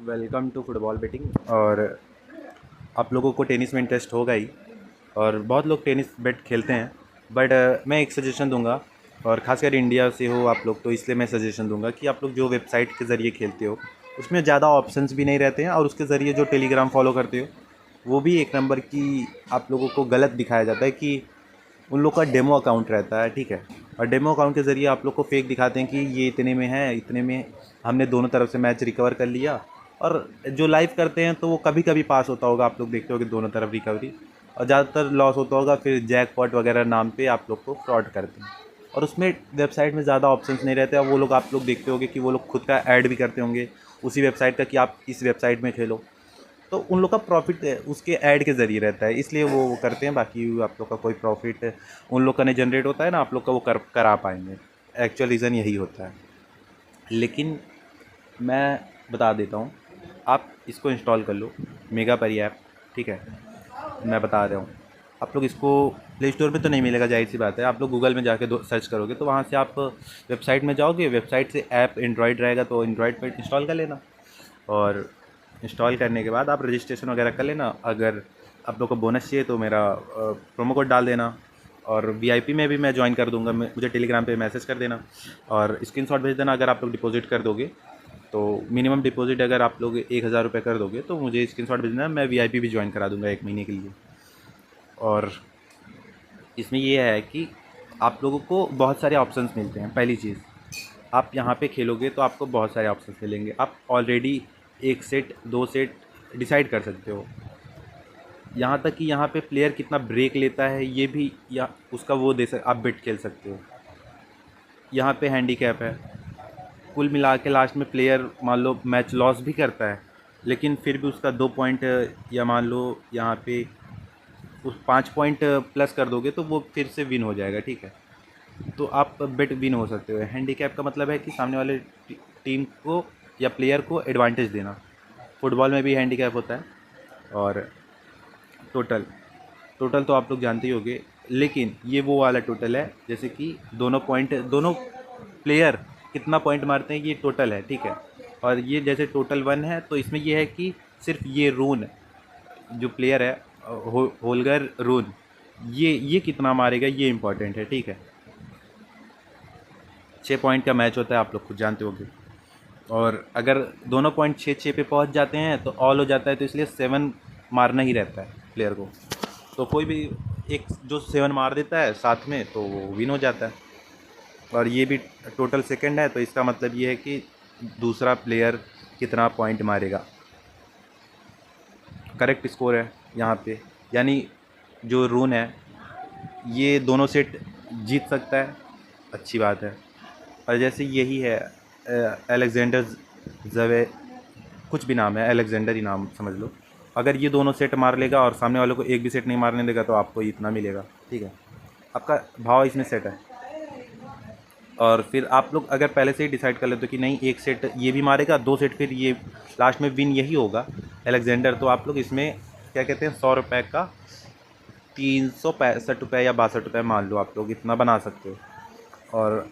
Welcome to football betting. और आप लोगों को टेनिस में इंटरेस्ट होगा ही, और बहुत लोग टेनिस बेट खेलते हैं। बट मैं एक सजेशन दूंगा, और ख़ासकर इंडिया से हो आप लोग, तो इसलिए मैं सजेशन दूंगा कि आप लोग जो वेबसाइट के ज़रिए खेलते हो उसमें ज़्यादा ऑप्शंस भी नहीं रहते हैं, और उसके ज़रिए जो टेलीग्राम फॉलो करते हो वो भी एक नंबर की आप लोगों को गलत दिखाया जाता है कि उन लोग का डेमो अकाउंट रहता है, ठीक है। और डेमो अकाउंट के ज़रिए आप लोग को फेक दिखाते हैं कि ये इतने में है, इतने में हमने दोनों तरफ से मैच रिकवर कर लिया। और जो लाइव करते हैं तो वो कभी कभी पास होता होगा, आप लोग देखते हो कि दोनों तरफ रिकवरी, और ज़्यादातर लॉस होता होगा। फिर जैकपॉट वगैरह नाम पे आप लोग को फ्रॉड करते हैं, और उसमें वेबसाइट में ज़्यादा ऑप्शंस नहीं रहते। और वो लोग आप लोग देखते होंगे कि वो लोग खुद का ऐड भी करते होंगे उसी वेबसाइट का कि आप इस वेबसाइट में खेलो। तो उन लोग का प्रॉफिट उसके ऐड के ज़रिए रहता है, इसलिए वो करते हैं। बाकी आप लोग का कोई प्रॉफिट उन लोग का नहीं जनरेट होता है ना, आप लोग का वो करा पाएंगे। एक्चुअल रीज़न यही होता है। लेकिन मैं बता देता हूँ, आप इसको इंस्टॉल कर लो, मेगा परी ऐप, ठीक है। मैं बता रहा हूँ, आप लोग इसको प्ले स्टोर में तो नहीं मिलेगा, जाहिर सी बात है। आप लोग गूगल में जाके सर्च करोगे तो वहाँ से आप वेबसाइट में जाओगे, वेबसाइट से ऐप एंड्रॉयड रहेगा तो एंड्रॉयड पर इंस्टॉल कर लेना। और इंस्टॉल करने के बाद आप रजिस्ट्रेशन वगैरह कर लेना। अगर आप लोग को बोनस चाहिए तो मेरा प्रोमो कोड डाल देना, और वीआईपी में भी मैं ज्वाइन कर दूंगा। मुझे टेलीग्राम पे मैसेज कर देना और स्क्रीनशॉट भेज देना। अगर आप लोग डिपॉजिट कर दोगे तो मिनिमम डिपॉजिट अगर आप लोग 1,000 रुपये कर दोगे तो मुझे स्क्रीनशॉट भेज देना, मैं वीआईपी भी ज्वाइन करा दूंगा 1 महीने के लिए। और इसमें ये है कि आप लोगों को बहुत सारे ऑप्शंस मिलते हैं। पहली चीज़, आप यहाँ पे खेलोगे तो आपको बहुत सारे ऑप्शंस मिलेंगे। आप ऑलरेडी एक सेट, दो सेट डिसाइड कर सकते हो। यहाँ तक कि यहाँ पे प्लेयर कितना ब्रेक लेता है ये भी, या उसका वो आप बेट खेल सकते हो। यहाँ पे हैंडीकैप है। कुल मिला के लास्ट में प्लेयर मान लो मैच लॉस भी करता है, लेकिन फिर भी उसका 2 पॉइंट, या मान लो यहाँ पे उस 5 पॉइंट प्लस कर दोगे तो वो फिर से विन हो जाएगा, ठीक है। तो आप बेट विन हो सकते हो। हैंडीकैप का मतलब है कि सामने वाले टीम को या प्लेयर को एडवांटेज देना। फुटबॉल में भी हैंडीकैप होता है। और टोटल, टोटल तो आप लोग जानते ही होंगे, लेकिन ये वो वाला टोटल है जैसे कि दोनों प्लेयर कितना पॉइंट मारते हैं, ये टोटल है, ठीक है। और ये जैसे टोटल 1 है तो इसमें ये है कि सिर्फ ये रून जो प्लेयर है, होलगर रून, ये कितना मारेगा ये इंपॉर्टेंट है, ठीक है। 6 पॉइंट का मैच होता है, आप लोग खुद जानते होंगे। और अगर दोनों पॉइंट 6-6 पे पहुंच जाते हैं तो ऑल हो जाता है, तो इसलिए 7 मारना ही रहता है प्लेयर को। तो कोई भी एक जो 7 मार देता है साथ में तो वो विन हो जाता है। और ये भी टोटल सेकंड है, तो इसका मतलब ये है कि दूसरा प्लेयर कितना पॉइंट मारेगा। करेक्ट स्कोर है यहाँ पे, यानी जो रून है ये दोनों सेट जीत सकता है, अच्छी बात है। और जैसे यही है अलेक्जेंडर जवे, कुछ भी नाम है, अलेक्जेंडर ही नाम समझ लो। अगर ये दोनों सेट मार लेगा और सामने वाले को एक भी सेट नहीं मारने देगा तो आपको इतना मिलेगा, ठीक है। आपका भाव इसमें सेट है। और फिर आप लोग अगर पहले से ही डिसाइड कर लेते हो कि नहीं, एक सेट ये भी मारेगा, 2 सेट फिर ये, लास्ट में विन यही होगा अलेक्जेंडर, तो आप लोग इसमें क्या कहते हैं, 100 रुपये का 365 रुपये या 62 रुपये मान लो, आप लोग इतना बना सकते हो। और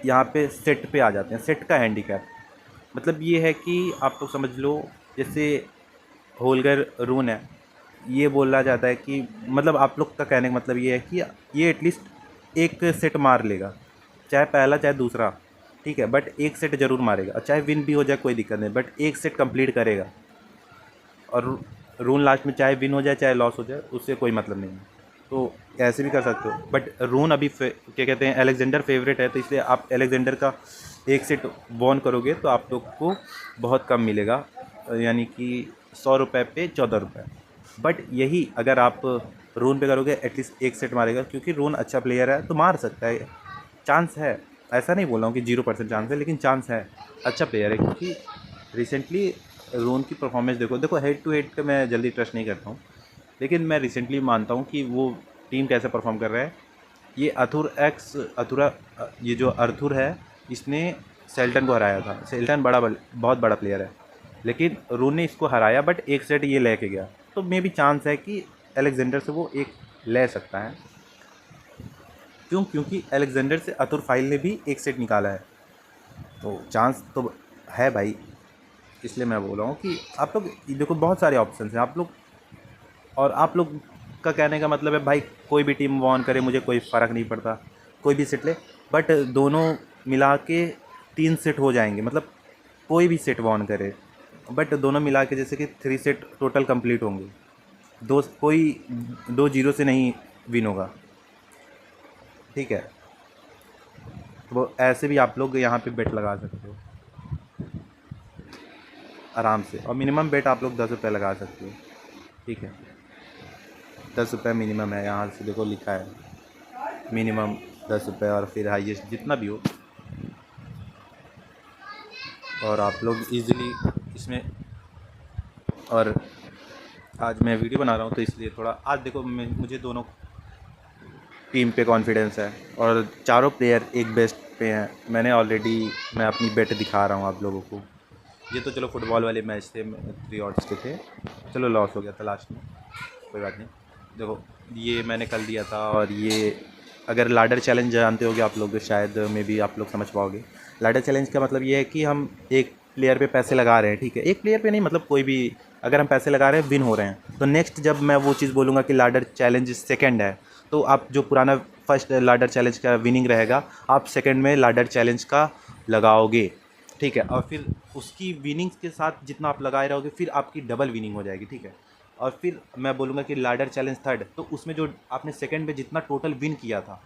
यहाँ पे सेट पे आ जाते हैं। सेट का हैंडीकैप मतलब ये है कि आप लोग समझ लो, जैसे होलगर रून है, ये बोला जाता है कि मतलब आप लोग का कहने का मतलब ये है कि ये एटलीस्ट एक सेट मार लेगा, चाहे पहला चाहे दूसरा, ठीक है। बट एक सेट ज़रूर मारेगा, और चाहे विन भी हो जाए कोई दिक्कत नहीं, बट एक सेट कंप्लीट करेगा। और रून लास्ट में चाहे विन हो जाए चाहे लॉस हो जाए उससे कोई मतलब नहीं है। तो ऐसे भी कर सकते हो। बट रून अभी क्या कहते हैं, अलेक्जेंडर फेवरेट है, तो इसलिए आप अलेक्जेंडर का एक सेट वॉन करोगे तो आप लोग को बहुत कम मिलेगा, यानी कि 100 रुपये पे 14 रुपये। बट यही अगर आप रून पे करोगे एटलीस्ट एक सेट मारेगा, क्योंकि रून अच्छा प्लेयर है तो मार सकता है, चांस है। ऐसा नहीं बोल रहा हूँ कि 0% चांस है, लेकिन चांस है, अच्छा प्लेयर है। क्योंकि रिसेंटली रोन की परफॉर्मेंस देखो, हेड टू हेड का मैं जल्दी ट्रस्ट नहीं करता हूँ, लेकिन मैं रिसेंटली मानता हूँ कि वो टीम कैसे परफॉर्म कर रहा है। ये अथुरा, ये जो अर्थुर है, इसने सेल्टन को हराया था। सेल्टन बहुत बड़ा प्लेयर है, लेकिन रून ने इसको हराया, बट एक सेट ये लेके गया। तो मे भी चांस है कि अलेक्जेंडर से वो एक ले सकता है। क्यों? क्योंकि अलेक्जेंडर से अतुर फाइल ने भी एक सेट निकाला है, तो चांस तो है भाई। इसलिए मैं बोल रहा हूँ कि आप लोग देखो बहुत सारे ऑप्शन हैं आप लोग, और आप लोग का कहने का मतलब है भाई कोई भी टीम वॉन करे मुझे कोई फ़र्क नहीं पड़ता, कोई भी सेट ले, बट दोनों मिला के 3 सेट हो जाएंगे, मतलब कोई भी सेट वॉन करे बट दोनों मिला के जैसे कि 3 सेट टोटल कंप्लीट होंगे, दो कोई 2-0 से नहीं विन होगा, ठीक है। तो वो ऐसे भी आप लोग यहाँ पे बेट लगा सकते हो आराम से, और मिनिमम बेट आप लोग 10 रुपये लगा सकते हो, ठीक है। 10 रुपये मिनिमम है, यहाँ से देखो लिखा है मिनिमम 10 रुपये, और फिर हाईएस्ट जितना भी हो, और आप लोग इजीली इसमें। और आज मैं वीडियो बना रहा हूँ तो इसलिए थोड़ा आज देखो मुझे दोनों टीम पे कॉन्फिडेंस है, और चारों प्लेयर एक बेस्ट पे हैं। मैं अपनी बेट दिखा रहा हूँ आप लोगों को। ये तो चलो फुटबॉल वाले मैच थे, 3 ऑड्स के थे, चलो लॉस हो गया था लास्ट में, कोई बात नहीं। देखो ये मैंने कल दिया था, और ये अगर लाडर चैलेंज जानते होगे आप लोग, शायद में भी आप लोग समझ पाओगे। लाडर चैलेंज का मतलब ये है कि हम एक प्लेयर पे पैसे लगा रहे हैं, ठीक है, एक प्लेयर पे नहीं, मतलब कोई भी अगर हम पैसे लगा रहे हैं विन हो रहे हैं, तो नेक्स्ट जब मैं वो चीज़ बोलूँगा कि लाडर चैलेंज सेकंड है, तो आप जो पुराना फर्स्ट लाडर चैलेंज का विनिंग रहेगा आप सेकंड में लाडर चैलेंज का लगाओगे, ठीक है। और फिर उसकी विनिंग्स के साथ जितना आप लगाए रहोगे फिर आपकी डबल विनिंग हो जाएगी, ठीक है। और फिर मैं बोलूँगा कि लाडर चैलेंज थर्ड, तो उसमें जो आपने सेकंड में जितना टोटल विन किया था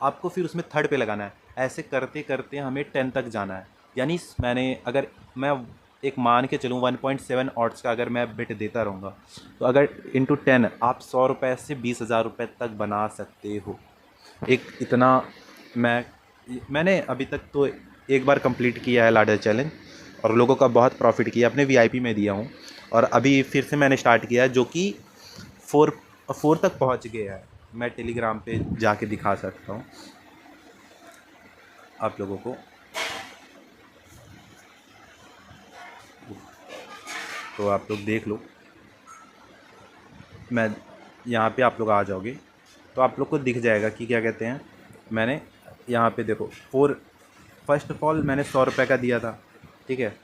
आपको फिर उसमें थर्ड पे लगाना है। ऐसे करते करते हमें 10 तक जाना है। यानी अगर मैं एक मान के चलूँ 1.7 ऑड्स का अगर मैं बेट देता रहूँगा, तो अगर इंटू 10 आप 100 रुपये से 20,000 रुपये तक बना सकते हो। एक इतना मैंने अभी तक तो एक बार कंप्लीट किया है लाडर चैलेंज, और लोगों का बहुत प्रॉफिट किया, अपने वीआईपी में दिया हूँ, और अभी फिर से मैंने स्टार्ट किया है जो कि 4 तक पहुँच गया है। मैं टेलीग्राम पे जाके दिखा सकता हूँ आप लोगों को, तो आप लोग देख लो। मैं यहाँ पे आप लोग आ जाओगे तो आप लोग को दिख जाएगा कि क्या कहते हैं, मैंने यहाँ पे देखो फर्स्ट ऑफ ऑल मैंने 100 रुपये का दिया था, ठीक है,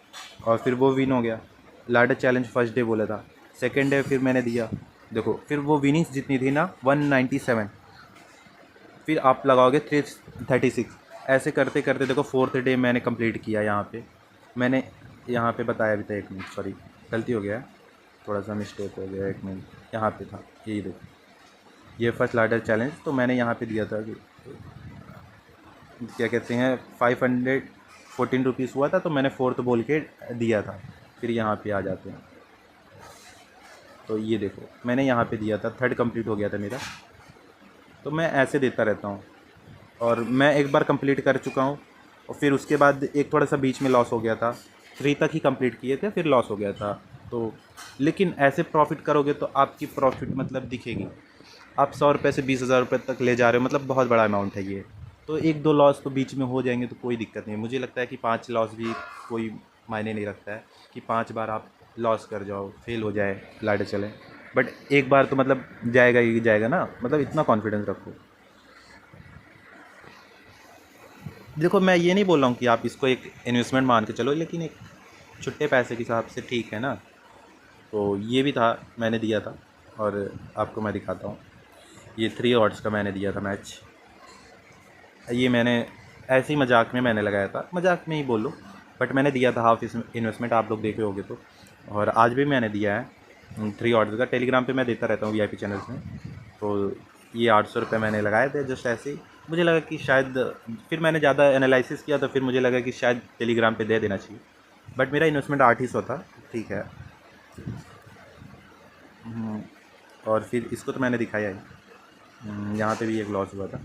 और फिर वो विन हो गया। लाडर चैलेंज फर्स्ट डे बोला था, सेकेंड डे फिर मैंने दिया, देखो फिर वो विनिंग्स जितनी थी ना 197, फिर आप लगाओगे 336, ऐसे करते करते देखो 4th डे मैंने कंप्लीट किया। यहाँ पे मैंने यहाँ पे बताया भी था, 1 मिनट सॉरी गलती हो गया, थोड़ा सा मिस्टेक हो गया, 1 मिनट यहाँ पे था, यही देखो ये फर्स्ट लाडर चैलेंज, तो मैंने यहाँ पे दिया था कि क्या कहते हैं 514 रुपीज़ हुआ था, तो मैंने 4th बोल के दिया था। फिर यहाँ पे आ जाते हैं तो ये देखो मैंने यहाँ पे दिया था, 3rd कंप्लीट हो गया था मेरा, तो मैं ऐसे देता रहता हूँ, और मैं एक बार कंप्लीट कर चुका हूँ, और फिर उसके बाद एक थोड़ा सा बीच में लॉस हो गया था, 3 तक ही कंप्लीट किए थे, फिर लॉस हो गया था। तो लेकिन ऐसे प्रॉफिट करोगे तो आपकी प्रॉफिट मतलब दिखेगी। आप 100 रुपये से 20,000 रुपये तक ले जा रहे हो, मतलब बहुत बड़ा अमाउंट है ये। तो 1-2 लॉस तो बीच में हो जाएंगे तो कोई दिक्कत नहीं। मुझे लगता है कि 5 लॉस भी कोई मायने नहीं रखता है कि 5 बार आप लॉस कर जाओ, फेल हो जाए, लाडर चले, बट एक बार तो मतलब जाएगा ही जाएगा ना, मतलब इतना कॉन्फिडेंस रखो। देखो मैं ये नहीं बोल रहा हूँ कि आप इसको एक इन्वेस्टमेंट मान के चलो, लेकिन एक छुट्टे पैसे के हिसाब से ठीक है ना। तो ये भी था, मैंने दिया था, और आपको मैं दिखाता हूँ। ये 3 ऑड्स का मैंने दिया था मैच, ये मैंने ऐसे ही मजाक में मैंने लगाया था, मजाक में ही बोलो, बट मैंने दिया था हाफ इन्वेस्टमेंट, आप लोग देखे होगे तो। और आज भी मैंने दिया है 3 ऑर्डर का, टेलीग्राम पे मैं देता रहता हूँ वीआईपी चैनल्स में। तो ये 800 रुपये मैंने लगाए थे जस्ट ऐसे ही, मुझे लगा कि शायद, फिर मैंने ज़्यादा एनालिसिस किया तो फिर मुझे लगा कि शायद टेलीग्राम पे दे देना चाहिए, बट मेरा इन्वेस्टमेंट 800 था, ठीक है। और फिर इसको तो मैंने दिखाया ही, यहाँ पे भी एक लॉस हुआ था।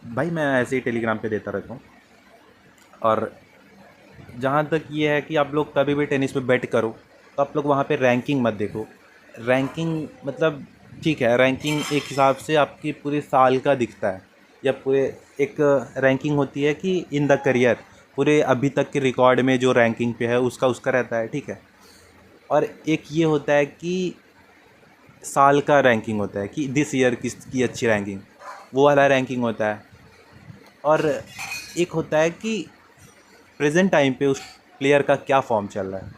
भाई मैं ऐसे ही टेलीग्राम पे देता रहता हूँ। और जहाँ तक ये है कि आप लोग कभी भी टेनिस पे बेट करो तो आप लोग वहाँ पे रैंकिंग मत देखो। रैंकिंग मतलब ठीक है, रैंकिंग एक हिसाब से आपकी पूरे साल का दिखता है, या पूरे एक रैंकिंग होती है कि इन द करियर, पूरे अभी तक के रिकॉर्ड में जो रैंकिंग पे है उसका उसका रहता है, ठीक है। और एक ये होता है कि साल का रैंकिंग होता है कि दिस ईयर किसकी अच्छी रैंकिंग, वो वाला रैंकिंग होता है। और एक होता है कि प्रेजेंट टाइम पे उस प्लेयर का क्या फॉर्म चल रहा है।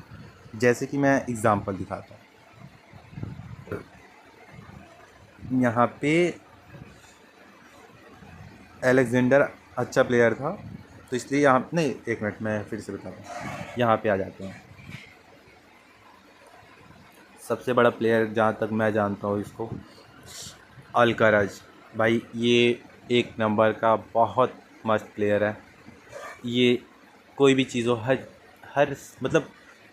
जैसे कि मैं एग्ज़ाम्पल दिखाता हूँ, यहाँ पे अलेक्जेंडर अच्छा प्लेयर था, तो इसलिए यहाँ नहीं, एक मिनट मैं फिर से बताता हूँ, यहाँ पे आ जाते हैं। सबसे बड़ा प्लेयर जहाँ तक मैं जानता हूँ इसको, अल्कराज। भाई ये एक नंबर का बहुत मस्त प्लेयर है। ये कोई भी चीज़ हो, हर हर मतलब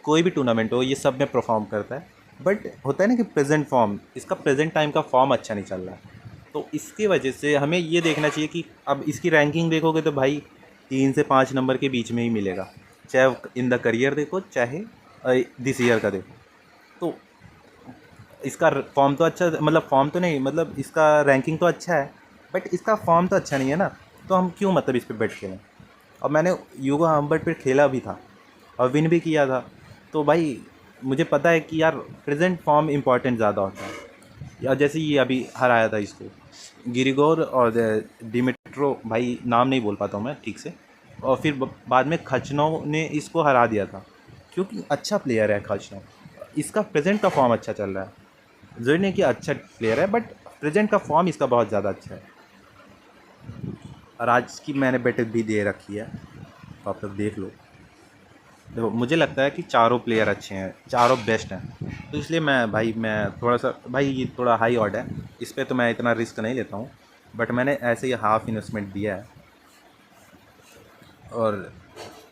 कोई भी टूर्नामेंट हो, ये सब में परफॉर्म करता है। बट होता है ना कि प्रेजेंट फॉर्म, इसका प्रेजेंट टाइम का फॉर्म अच्छा नहीं चल रहा है, तो इसकी वजह से हमें ये देखना चाहिए कि अब इसकी रैंकिंग देखोगे तो भाई 3 से 5 नंबर के बीच में ही मिलेगा, चाहे इन द करियर देखो, चाहे दिस ईयर का देखो। तो इसका फॉर्म तो अच्छा, मतलब फॉर्म तो नहीं, मतलब इसका रैंकिंग तो अच्छा है, बट इसका फॉर्म तो अच्छा नहीं है ना, तो हम क्यों मतलब इस पर बेट खेलें। और मैंने यूगो हम्बर्ट पे खेला भी था और विन भी किया था, तो भाई मुझे पता है कि यार प्रेजेंट फॉर्म इम्पॉर्टेंट ज़्यादा होता है। या जैसे ये अभी हराया था इसको, गिरिगोर और डिमिट्रो, भाई नाम नहीं बोल पाता हूँ मैं ठीक से, और फिर बाद में खचनोव ने इसको हरा दिया था, क्योंकि अच्छा प्लेयर है खचनोव, इसका प्रेजेंट का फॉर्म अच्छा चल रहा है। ज़रूरी नहीं कि अच्छा प्लेयर है, बट प्रेजेंट का फॉर्म इसका बहुत ज़्यादा अच्छा है। और आज की मैंने बेट भी दे रखी है, तो आप लोग देख लो। देखो मुझे लगता है कि चारों प्लेयर अच्छे हैं, चारों बेस्ट हैं, तो इसलिए मैं थोड़ा सा, भाई ये थोड़ा हाई ऑड है, इस पर तो मैं इतना रिस्क नहीं लेता हूँ, बट मैंने ऐसे ही हाफ इन्वेस्टमेंट दिया है। और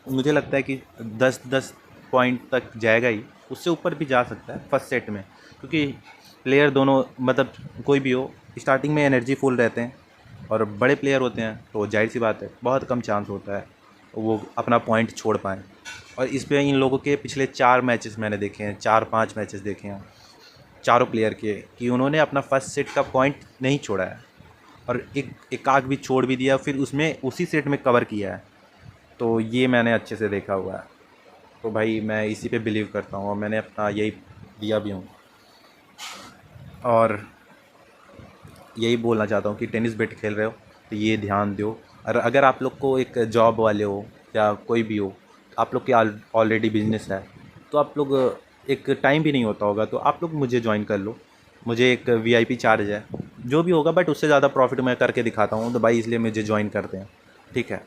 मुझे लगता है कि 10-10 पॉइंट तक जाएगा ही, उससे ऊपर भी जा सकता है फर्स्ट सेट में, क्योंकि प्लेयर दोनों मतलब कोई भी हो, स्टार्टिंग में एनर्जी फुल रहते हैं, और बड़े प्लेयर होते हैं तो जाहिर सी बात है बहुत कम चांस होता है वो अपना पॉइंट छोड़ पाएँ। और इस पे इन लोगों के पिछले 4 मैचेस मैंने देखे हैं, 4-5 मैचेस देखे हैं चारों प्लेयर के, कि उन्होंने अपना फर्स्ट सेट का पॉइंट नहीं छोड़ा है, और एक आग भी छोड़ भी दिया, फिर उसमें उसी सेट में कवर किया है। तो ये मैंने अच्छे से देखा हुआ है, तो भाई मैं इसी पे बिलीव करता हूँ और मैंने अपना यही दिया भी हूँ। और यही बोलना चाहता हूँ कि टेनिस बेट खेल रहे हो तो ये ध्यान दो। और अगर आप लोग को एक जॉब वाले हो या कोई भी हो, आप लोग के ऑलरेडी बिजनेस है, तो आप लोग एक टाइम भी नहीं होता होगा, तो आप लोग मुझे ज्वाइन कर लो। मुझे एक वीआईपी चार्ज है, जो भी होगा, बट उससे ज़्यादा प्रॉफिट मैं करके दिखाता हूँ, तो भाई इसलिए मुझे ज्वाइन करते हैं, ठीक है।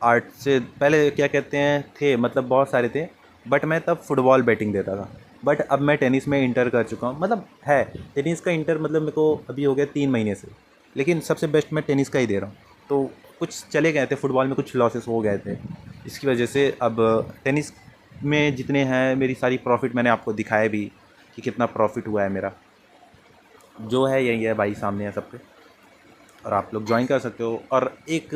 आर्ट से पहले क्या कहते हैं थे, मतलब बहुत सारे थे, बट मैं तब फुटबॉल बैटिंग देता था। बट अब मैं टेनिस में इंटर कर चुका हूँ, मतलब है टेनिस का इंटर, मतलब मेरे को अभी हो गया 3 महीने से, लेकिन सबसे बेस्ट मैं टेनिस का ही दे रहा हूँ। तो कुछ चले गए थे फुटबॉल में, कुछ लॉसेस हो गए थे, इसकी वजह से अब टेनिस में जितने हैं मेरी सारी प्रॉफिट मैंने आपको दिखाया भी कि कितना प्रॉफिट हुआ है मेरा, जो है यही है भाई, सामने है सब पे, और आप लोग ज्वाइन कर सकते हो। और एक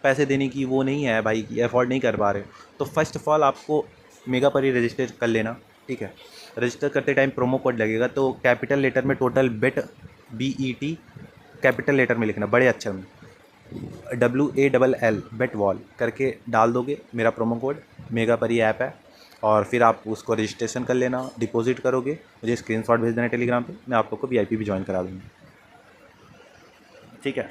पैसे देने की वो नहीं है भाई कि अफोर्ड नहीं कर पा रहे हो, तो फर्स्ट ऑफ ऑल आपको मेगा पर ही रजिस्टर कर लेना, ठीक है। रजिस्टर करते टाइम प्रोमो कोड लगेगा, तो कैपिटल लेटर में टोटल बेट, BET कैपिटल लेटर में लिखना, बड़े अक्षर में, WALL बेट वॉल करके डाल दोगे मेरा प्रोमो कोड, मेगा पर ही ऐप है, और फिर आप उसको रजिस्ट्रेशन कर लेना, डिपॉजिट करोगे, मुझे स्क्रीनशॉट भेज देना टेलीग्राम पे, मैं आप लोग को VIP भी ज्वाइन करा दूँगा, ठीक है।